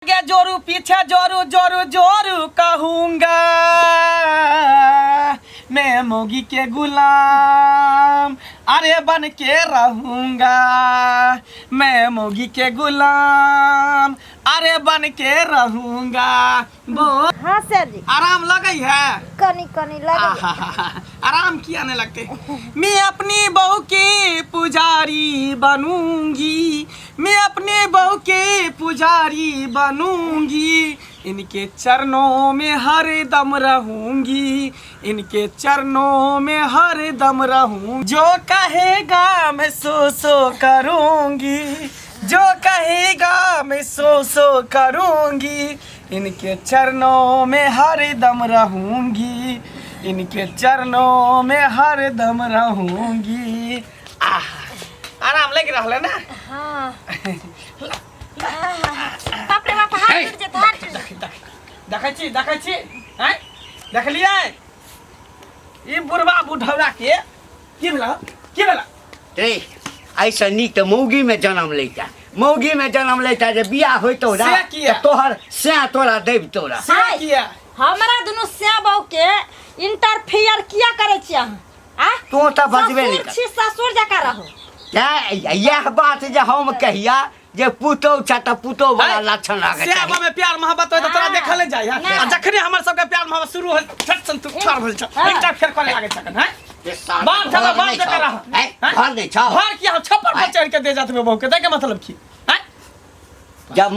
आगे जोरू पीछे जोरू जोरू जोरू कहूँगा मैं मोगी के गुलाम अरे बन के रहूँगा मैं मोगी के गुलाम अरे बन के रहूँगा। हाँ सर जी। आराम लगे है कनी कनी लगे। आराम किया नहीं लगते। मैं अपनी बहू की पुजारी बनूंगी मैं अपनी बहू की पुजारी बनूंगी इनके चरणों में हर दम रहूंगी इनके चरणों में हर दम रहूं जो कहेगा मैं सो करूंगी जो कहेगा मैं सो करूंगी इनके चरणों में हर दम रहूंगी इनके चरणों में हर दम रहूंगी। आराम लग रहा है ना। हाँ। बाप रे बाप हाथ टूट जाता हाथ। देखै छी हैं देख लिया ई बुढ़वा बुढ़ौरा के की भेला रे ऐसा नीक तो मौगी में जन्म लेता मौगी में जन्म लेता जे बियाह होइतो रा तोहर से तोरा देब तोरा से किया हमरा दुनु से बहू के इंटरफेयर किया करे छी आ तू त बजबे नहीं कर ससुर जका रहो क्या यह बात जे हम कहिया जे पुतो छ त पुतो वाला लक्षण लागे से अब में प्यार मोहब्बत होय त तोरा देखले जाय आ जखने हमर सब के प्यार मोहब्बत शुरू होल छट सन तू ठार होल छ इंटरफेयर करे लागे छकन हैं बात चला बात जका रहा घर नहीं छ घर की हम छप्पर पर चढ़ के दे जात में बहू के देखे मतलब की जब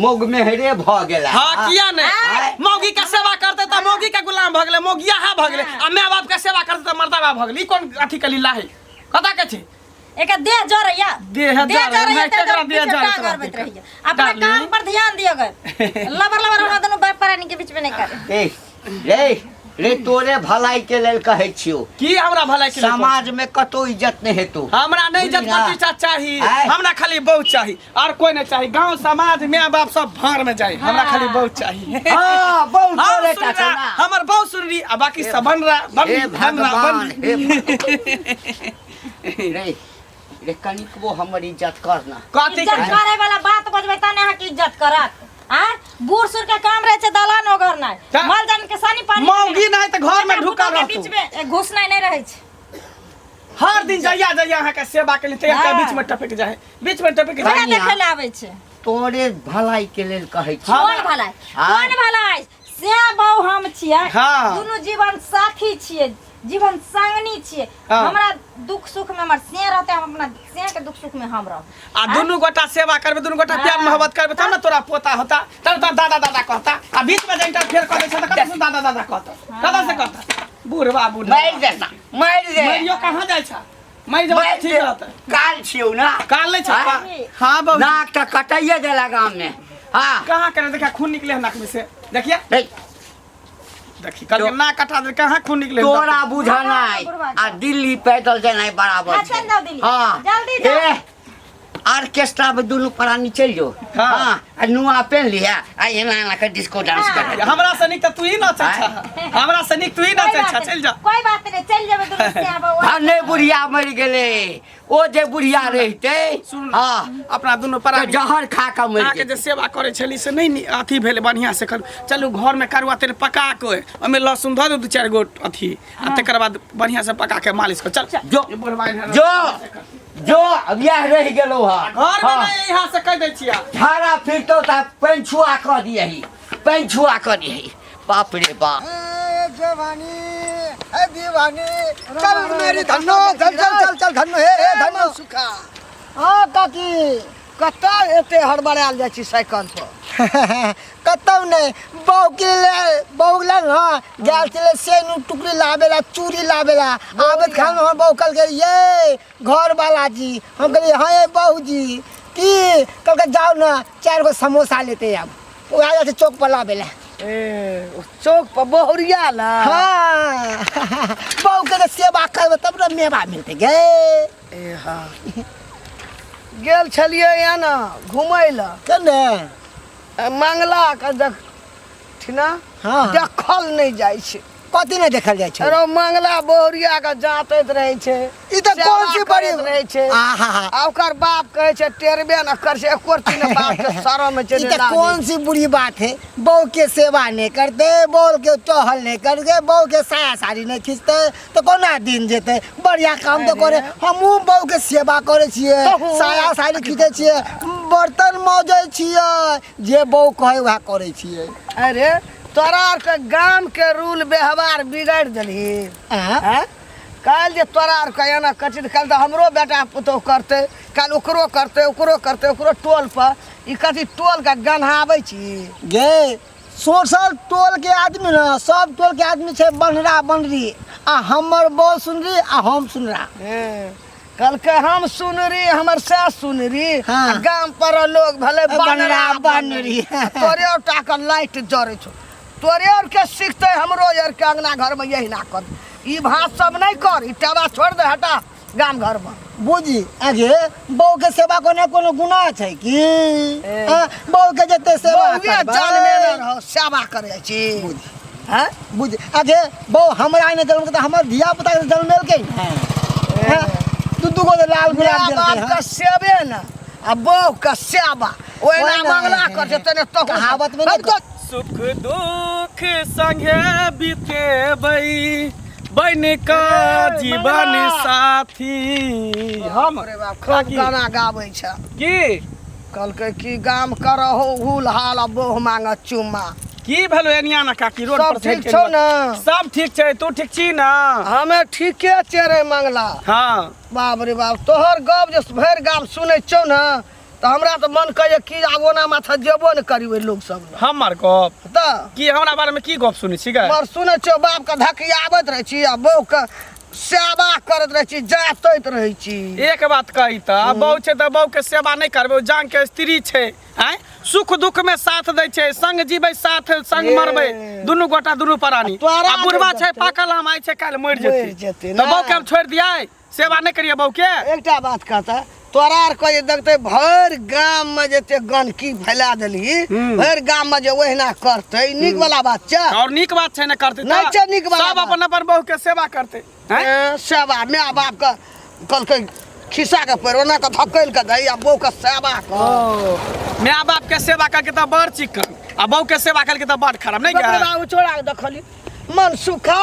मौग में हेरे भ गेला हां किया नहीं मौगी का सेवा करते त मौगी का गुलाम भ गेले मौगिया हा भ गेले आ माय बाप का सेवा करते त मर्दाबा भ गेले ई कोन अथी कली लाहे कथा के छै एक देह जरैया देह जरैया केकरा देह जरैया अपना काम पर ध्यान दियो गर लबर हमरा दोनों बाप प्राणी के बीच में नहीं करे रे तोरे भलाई के लेल कहै छियो की हमरा भलाई के लेल समाज में कतो इज्जत नहीं हेतु हमरा नहीं इज्जत प्रतिष्ठा चाहिए हमरा खाली बहुत चाहिए और कोई नहीं चाहिए गांव समाज माय बाप सब भार में जाए हमरा खाली बहुत चाहिए। हां बहुत तोरे का छै ना हमर बहुत सुनरी आ बाकी सब बन रहा रे कनिक वो हमर इज्जत करना कथि करे वाला बात बजबै त ने की इज्जत करत आ बूढ़ सुर के काम रहे छै दलान ओगर नहीं माल जान के सानी पानी मौगी नहीं त घर में ढुका रह बीच में घुसना नहीं रहे छै हर दिन जइया अहाँ के सेवा के लिए ते बीच में टपक जाए बीच में टपक जाए देखे ले आवे छै तोरे भलाई के लेल कहै छी कोन भलाई से बहु हम छियै दुनु जीवन साथी छियै जीवन संगनी छियै हमरा दुख सुख में हमर से रहते हम अपना से के दुख सुख में हम रह आ दुनु गोटा सेवा करबे दुनु गोटा प्यार मोहब्बत करबे तब ना तोरा पोता होता तब तो दादा दादा कहता आ बीच में इंटरफेयर कर दे छ त कत दादा दादा कहता कदा से कहता बुढ़वा मार देना मार दे मरियो कहां जाय छ मर जब ठीक रहता काल छियौ ना काल ले छ हां बाबू नाक त कटाइए देला गांव में हां कहां करे देखा खून निकले नाक में से देखिए देखी कल ना कटा दे कहां खून निकले तोरा बुझा नहीं आ दिल्ली पैदल जाना बराबर हां जल्दी जा ऑर्केस्ट्रा में दोनों प्राणी चल जो हां नुआ पहन लिया आ एना के डिस्को डांस कर हमरा से निक त तू ही नाच हमरा से निक तू ही नाच चल जा कोई बात नहीं चल जेबे दोनों से आबो भाने बुढ़िया मर गेले ओ जे बुढ़िया रहते हां अपना दोनों प्राणी जहर खा के मर के जे सेवा करे छली से नहीं अथी भेले बढ़िया से कर चलू घर में करुआ तेरे पका के ओमे लहसुन ध दो 2-4 गो अथी आ तकर बाद बढ़िया से पका के मालिश कर चल जो जो अब यह रह गेलो हा घर में नहीं यहां से कह दे छिया धारा फिरतो त पंछुआ क दियही पंछुआ क दियही बाप रे बाप जवानी ए दीवानी चल मेरी धन्नो चल चल चल चल धन्नो हे धन्नो सुखा हां काकी कत्ता एते हड़बड़ाल जाइ छी साइकिल पर कत्तौ नहीं बौगला हां गेल चले सेनु टुकड़ी लावेला चूड़ी लावेला आबत खान हम बौकल के ये घर वाला जी हम कहली हां ए बहू जी की कल के जाओ ना 4 गो समोसा लेते अब वो आ जाते चौक पर लावेला चौक पर बहुरिया ला हां बहू के सेवा करबे तब न मेवा मिलते गे ए हां गेल छलिए या ना घुमै ला कने मंगला का देख ठिना देखल नहीं जाय छै कथी नहीं देखल जाय छै? अरे मंगला बोहरिया के जातैत रहे छै। ई त कौन सी बड़ी रहे छै? आहा आ ओकर बाप कहे छै टेरबे न कर छै, एको रती न बाप के शरम में ई चले त कौन सी बुरी बात है? बहू के सेवा नहीं करते, बहू के टहल नहीं करते, बहू के साया साड़ी नहीं खींचते तो कोना दिन जेते? बढ़िया काम तो करे। हमहू बहू के सेवा करे छिए, साया साड़ी खींचे छिए, बर्तन मौजे छिए, जे बहू कहे वह करे छिए। अरे तोरा आर के गांव के रूल व्यवहार बिगाड़ देलही। हां कल जे तोरा आर के एना कचित कल तो हमरो बेटा पुतौ करते, कल ओकरो करते, ओकरो टोल पर ई कथी टोल का गन्हाबै छी गे। सोशल टोल के आदमी ना, सब टोल के आदमी छे बनरा बनरी, आ हमर बहू सुनरी आ हम सुनरा। कल के हम सुनरी, हमर सास सुनरी, हाँ। गांव पर लोग भले बनरा बनरी। तोरे ओटा के लाइट जरे छो, तोरे और के सीखते हमरो यार के अंगना घर में यही ना कर। ई भात सब नहीं कर, ई टावा छोड़ दे, हटा गांव घर में। बुझी आगे बहू के सेवा कोने कोनो गुनाह छै की? बहू के जते सेवा बहुए जान में न रहो, सेवा करे छी। हैं बुझ आगे बहू हमरा ने जन्म के हमर धिया पुता के जन्म लेल के हैं दू गो लाल गुलाब बाप देलके का सेवे न आ बहू का सेवा ओइना ओइना मंगला कर जते ने तो कहावत में नहीं सुख दुख संगे बीतेबै, बन का जीवन साथी। हम अरे बाप खूब गाना गाबै छ की कल के की गाम करहो हुल हाल आ बहू मांग चुम्मा। की भेलो एनिया ना काकी रोड सब पर ठीक छौ न? सब ठीक छै, तू ठीक छी ना? हमे ठीके चेरे मंगला। हाँ बाप रे बाप, तोहर गप जे भरि गाम सुनै छौ न तो हमरा तो मन कहे की आगोना माथा जेबो न करी लोग सब हमर गप त की हमरा बारे में की गप सुनै छी गे? मर सुनै छौ बाप का धकियाबैत रहै छी आ बहू के सेवा करत रहै छी, जातैत रहै छी। एक बात कही त बहू छै त बहू के सेवा नहीं करबे, जान के स्त्री छै, हैं सुख दुख में साथ दै छै, संग जीबै साथ संग मरबै, दुनू गोटा दुनू प्राणी। तोरा आ बुढ़वा छै पाकल आम आइ छै काल मर जेतै, त बहू के हम छोड़ दियै? सेवा नहीं करिए बहू के? एकटा बात कहता तोरा आर के देखते भर गाम में जते गंदगी फैला देली, भर गाम में जे ओहिना करते, नीक वाला बात छै? और नीक बात छै न करते नहीं छै नीक वाला सब अपन अपन बहू के सेवा करते हैं। सेवा माय बाप का कल के खिस्सा के पैरोना के धकेल के दई आ बहू के सेवा कर। माय बाप के सेवा करके त बड़ चिकन, आ बहू के सेवा करके त बड़ खराब नहीं बकरे गे? बाबू छोड़ा के देखली मन सुखा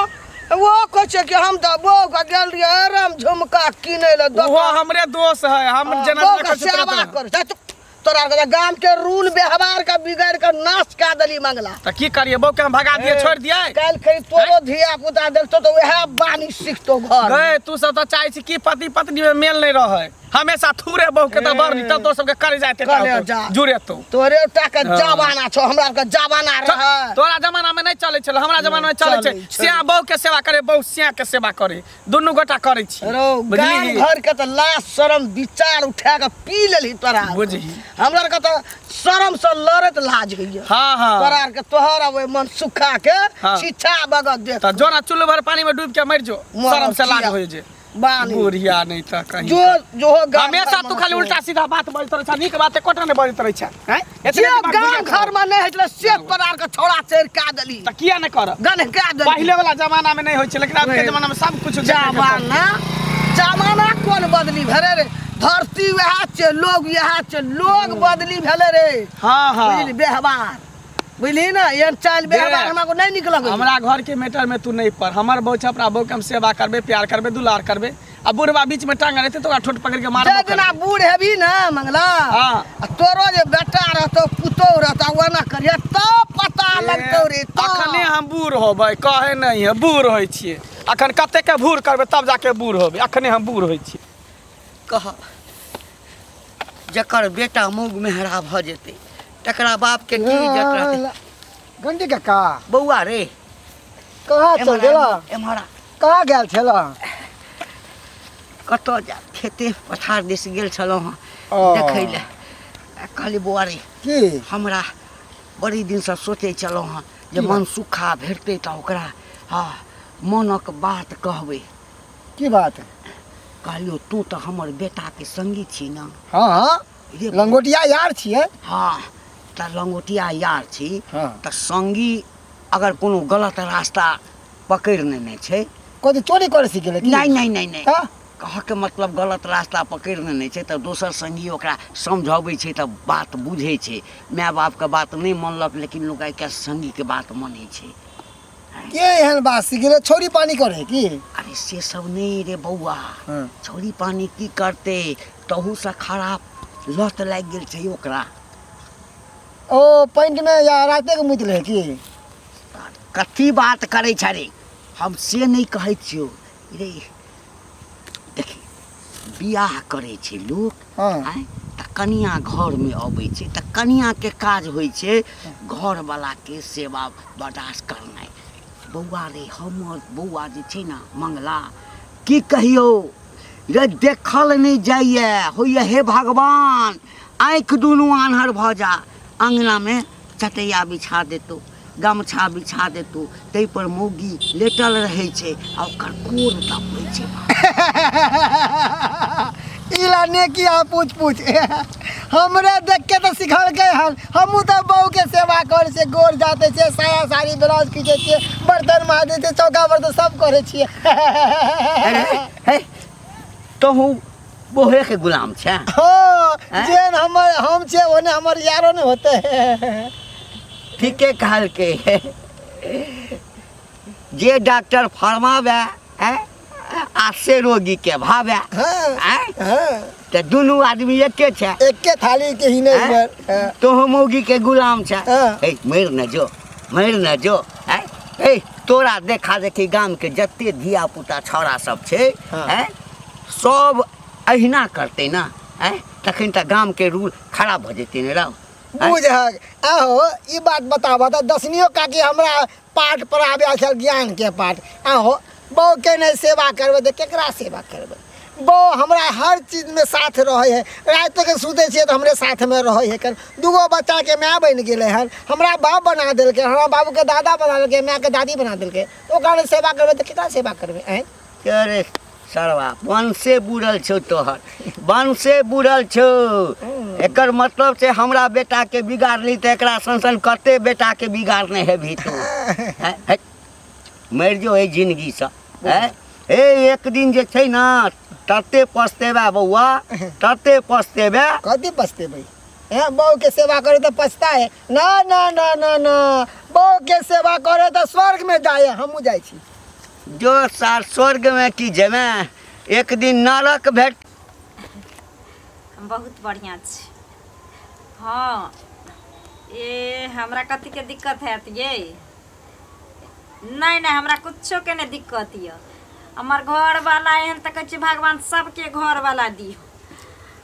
वो कहे कि हम तो बहू का गेल रहिए राम झुमका किने ले वो हमरे दोस्त है, हम जना बहू का सेवा कर। तोरा के गांव के रूल व्यवहार का बिगाड़ के नाश का दली मंगला। त की करिए बहू के हम भगा दिए, छोड़ दिए? कल कहीं तोरो धिया पुता देखतो तो वह बानी सीखतो घर। गए तू सब तो चाहे छी कि पति पत्नी में मेल नहीं रहे, हमेशा थूरे बहू के त बरनी तब तो सबके करे जाते जुड़े तो तोरे टाके जमाना छो, हमरा के जमाना रहे। तोरा जमाना में नहीं चले छल, हमरा जमाना में चले छे। सिया बहू के सेवा करे, बहू सिया के सेवा करे, दुनू गोटा करे छी। गांव घर के त लाज शरम विचार उठा के पी लेली तोरा। बुझी हमरा के त शरम से लड़त लाज गई। हां हां तोरा के तोहर अब मन सुखा के छिछा बगत दे त जोना चुल्लू भर पानी में डूब के मर जो, शरम से लाज हो जे बानी बुढ़िया नहीं त कहीं जो जो हमेशा तू खाली उल्टा सीधा बात बोलत रह छ, नीक बात कोटा ने बोलत रह छ हैं? जे गांव घर में नहीं होतले से तोरा के छोड़ा चेर का दली त किया न कर? गन का दली पहले वाला जमाना में नहीं होय छे, लेकिन अब के जमाना में सब कुछ जमाना जमाना कोन बदली भरे रे? धरती वह छे, लोग यहाँ छे, लोग बदली भेले रे। हां हां बुझली व्यवहार बुझली ना, ये चाल व्यवहार हमरा को नहीं निकल गई। हमरा घर के मैटर में तू नहीं पर, हमर बहू छपरा बहू के हम सेवा करबे, प्यार करबे, दुलार करबे। अब बुढ़वा बीच में टांग रहते तो ठोट पकड़ के मारबो। जेना बूढ़ हेबी ना मंगला, हां तोरो जे बेटा रहतो पुतो रहता वो ना करिए तो पता लगतो रे। तो अखने हम बूढ़ होबै, कहे नहीं है बूढ़ होय छिए, अखन कते के बूढ़ करबे तब जाके बूढ़ होबै, अखने हम बूढ़ होय छिए। कह जकर बेटा मुँग मेहरा भ जेते तकरा बाप के की इज्जत रहते? घंटी काका बौआ रे कहाँ चल गेला? एम्हरा कहाँ गेल छला? कतऽ जा खेते पथार दिस गेल छलहुँ हँ देखै ले। कहली बौआ रे की हमरा बड़ी दिन से सोचे छलहुँ हँ जे मन सुखा भेटतै तऽ ओकरा हाँ मनक बात कहबै। की बात? कहलियो तू तऽ हमर बेटा के संगी छी ना? हाँ हाँ लंगोटिया यार छिए। हाँ तऽ लंगोटिया यार छी हाँ। तऽ संगी अगर कोनो गलत रास्ता पकड़ लेने छै। कोई चोरी करे सीख गेले? नहीं हां कह के मतलब गलत रास्ता पकड़ लेने छै त दोसर संगी ओकरा समझाबै छै त बात बुझै छै। माय बाप के बात नहीं मानलक लेकिन लोग आइ के संगी के बात मानै छै। के एहन बात सीख गेले? छोरी पानी करे की? अरे से सब नहीं रे बउआ, छोरी पानी की करते, तहू से खराब लत लाग गेल छै ओकरा। ओ पैंट में या राते के मुत ले की? कथी बात करे छ रे, हम से नहीं कहै छियो रे। देखी बियाह करे छै लोग, आय त कनिया घर में अबै छै त कनिया के काज होइ छै घर वाला के सेवा बर्दाश्त करनाइ। बउआ रे हमर बउआ जे छै ना मंगला, की कहियो रे देखल नहीं जाइए, होइए हे भगवान आँख दुनू आन्हर भ जा। अंगना में चटैया बिछा देतो, गमछा बिछा देतो, तै पर मौगी लेटल रहे छै आ ओकर कोर दबै छै। इला ने किया पूछ पूछ हमरे देख के तो सिखल के हन। हमू तो बहू के सेवा करे छे, गोर जाते छे, साया साड़ी ब्लाउज खींचे छे, बर्तन माजे छे, चौका बर्तन सब करे छे। हे तो हूँ बोहे के गुलाम छे। हां जेन हम छे ओने हमर यारो ने होते। ठीके कहल के जे डॉक्टर फरमावे है आ से रोगी के भावे। हां त दुनू आदमी एके छे, एके थाली के ही नहीं मर। तो मौगी के गुलाम छे। ए मर न जो, मर न जो। ए तोरा देखा देखी गाम के जत्ते धिया पुता छौड़ा सब छे सब अहिना करते ना, तखन त गाम के रूल खराब भ जेते ने रौ। बुझक आहो ई बात बताबा त दसनियो काकी हमरा पाठ पढ़ाबे छल, ज्ञान के पाठ। आहो बहू के नहीं सेवा करबे त केकरा सेवा करबे? बहू हमरा हर चीज में साथ रहे है, रात तक सुते छे त हमरे साथ में रहे है। कर दुगो बच्चा के माय बन गेले हन, हमरा बाप बना देलके, हमरा बाबू के दादा बना देलके, माय के दादी बना देलके। ओकरा सेवा करबे त केकरा सेवा करबे? अरे सरवा वंशे बुड़ल छो, तोहर वंशे बुड़ल छो। एकर मतलब से हमरा बेटा के बिगाड़ली त एकरा संसन कते बेटा के बिगाड़ने है भी तू। मर जो है जिंदगी से। ए एक दिन जे छै ना तते पछतेबा बउआ, तते पछतेबा। कथी पछतेबे? बहू के सेवा करे तो पछता है? ना ना ना ना ना, बहू के सेवा करे तो स्वर्ग में जाए। हमू जाय छी। जो सार स्वर्ग में की जमे, एक दिन नरक भेट। बहुत बढ़िया छी। हाँ ये हमरा कथी के दिक्कत है ये? नहीं नहीं हमरा कुछो के नहीं दिक्कत है। हमार घर वाला एहन तक कहै भगवान सबके घर वाला दी।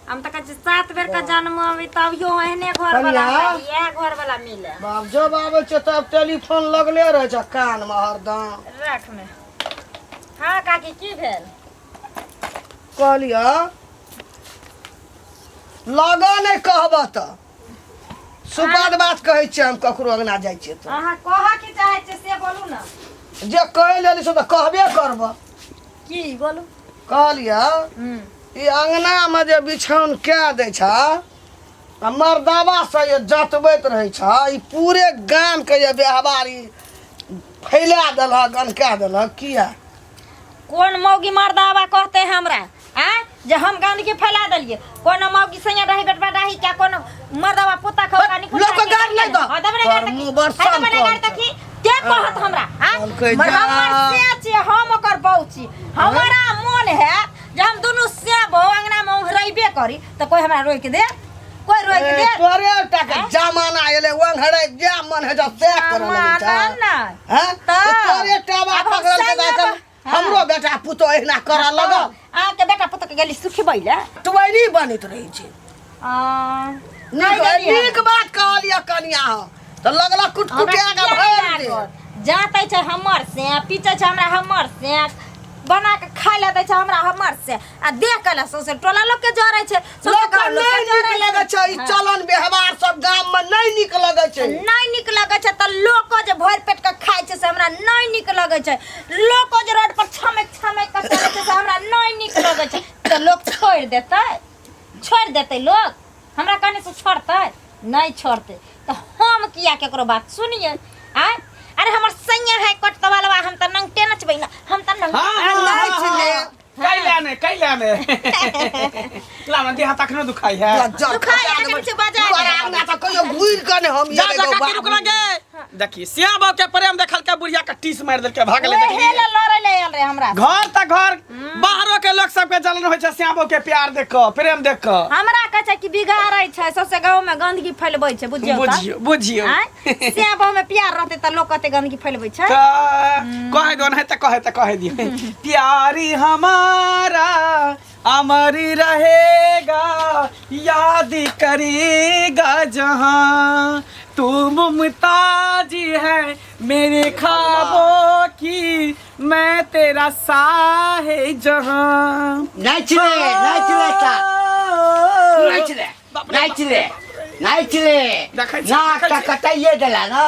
हम तक 7 बेर का जन्म अभी तभियो एहने घर वाला ये घर वाला मिले। बाप जो बाबे छ तब टेलीफोन लगले रहे छ कान में हरदम। रख में। हाँ काकी की भेल? कहलिया लगा नहीं कहबा त सुपाद बात कहै छी, हम ककरो अंगना जाय छी त। अहाँ कह के चाहे छी से बोलू ना। जे कह लेली से त कहबे करब। की बोलू? कहलिया ई अंगना में जे बिछौन के दै छ, मर्दावा से ये जतबैत रहे छ, ई पूरे गाम के ये बेहबारी फैला देलक, गनका देलक। किया? कौन मौगी मर्दावा कहते हमरा? जे हम गंदगी फैला देलिए? कौन मौगी सैया रही बेटवा रही क्या? कौन मर्दावा पुता खौका निकल लोग को गाड़ नहीं दो। हां दबरे गाड़ तकी, दबरे गाड़ तकी के कहत हमरा? हमर से छी, हम ओकर बहू छी। हमारा मन है जे हम दोनों से बहू अंगना में रहबे करी त कोई हमरा रोक दे? कोई रोक दे? तोरे टाके जमाना एले वंघड़े जे मन है जब से कर ले छ। हैं तोरे टावा पकड़ल के दाखल हमरो बेटा पुतो एहना करा लगा। आ के बेटा पुतो के गेली सुखी बैले तुवैनी बनित रही छी। नहीं नीक बात कहलिया कनिया हो त लगला कुटकुटिया का भर दे। जाते छ हमर से पीछे छ हमरा हमर से बना के खा लेते छ हमरा हमर से आ देख के सोसे टोला लोग के जरे छ। लोग नहीं नीक लगे छ, ई चलन व्यवहार सब गाम में नहीं नीक लगे छ। नहीं नीक लगे छ त लोग जे भर पेट के खाय छ से हमरा नहीं नीक लगे छ। लोग जे रोड पर छमक छमक के चले छ से हमरा नहीं नीक लगे छ। त लोग छोड़ देते लोग हमरा कहने से छोड़ते? नहीं छोड़ते। तो हम किया केकरो बात सुनिए? अरे हमर सैया है कटवालवा हम त नंगटे नचबै ना हम त नंग कैले ने लाना देह तक न दुखाई है दुखाई है कि बाजा ना तो कहियो घुर के ने हम जा जा काकी रुक लगे देखी श्याम बाबू के प्रेम देखल के बुढ़िया के टीस मार देल के भागले देखी हेले लड़े ले आल रे हमरा घर त घर बाहरों के लोग सब के जलन होय छै श्याम बाबू के प्यार देख के प्रेम देख के हमरा कहे छै कि बिगाड़ै छै सबसे गांव में गंदगी फैलबै छै बुझियो श्याम बाबू में प्यार रहते त लोग कते गंदगी फैलबै छै कहे दो नहीं त कहे दियो प्यारी हमारा अमर रहेगा याद करेगा जहां तू मुमताज है मेरे ख्वाबों की मैं तेरा साहे जहां नाच रे ना कटाइए देला ना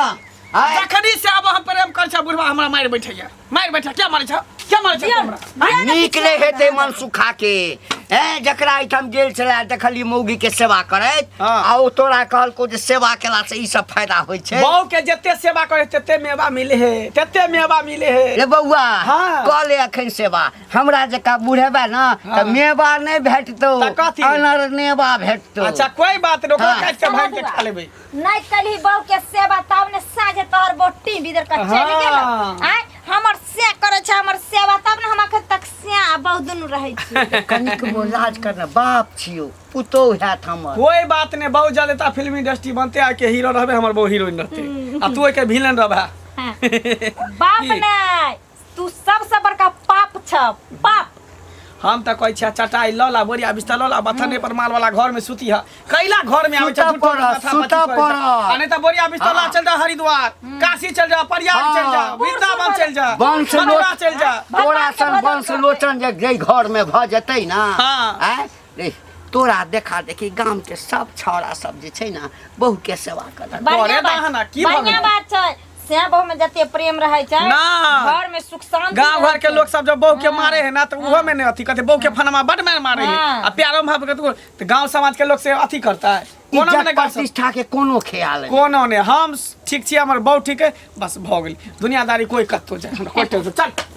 जखनी से अब हम प्रेम कर छ बुढ़वा हमरा मार बैठे क्या मारे छ हमरा निकले हेते मन सुखा के जकरा आइटम गेल छला देखली मौगी के सेवा करैत आ ओ तोरा कहल को जे सेवा केला से ई सब फायदा होय छै बहू के जत्ते सेवा करे तत्ते मेवा मिले है रे बौआ कऽ ले अखन सेवा हमरा जका बुढ़ेबा ना त मेवा नै भेटतो अनर नेवा भेटतो अच्छा कोई बात नै ओकरा काट के भाग के खा लेबै नै कली बहू के सेवा तब ने साजे तोर बोटी बिदर का चल गेल आय हमर से करे छै हमर सेवा तब ने हम अखन तक से बहुत दुनु रहै छी कनिक मोलाज करना बाप छियो पुतो हैत हमर कोई बात नै बहुत जल्दी फिल्म इंडस्ट्री बनते आ के हीरो रहबे हमर बहु हीरोइन रहते आ तू के विलेन रहबा बाप नै तू सबसे बड़का पाप छ पाप हम त कहै छै चटाई लला बोरिया बिस्तर लला बथने पर माल वाला घर में सुती है कैला घर में आवे छै सुता पर अने त बोरिया बिस्तर ला चल जा हरिद्वार काशी चल जा प्रयाग चल जा वृंदावन चल जा मथुरा चल जा तोरा सन वंश लोचन जे घर में भ जतै ना रे तोरा देखा देखी गांव के सब छौड़ा सब जे छै ना बहु के सेवा करत बढ़िया बात छै से बहु में जते प्रेम रहे छै घर में सुख शांति गांव घर के लोग सब जब बहु के मारे है ना तो उहो में ने अथी कहते बहु के फनमा बड मारे है आ प्यारो में तो गांव समाज के लोग से अथी करता है कोनो ने प्रतिष्ठा के कोनो ख्याल है कोनो ने हम ठीक छी हमर बहु ठीक है बस भ गेल दुनियादारी कोई कत्तो जाय हमरा कोई चल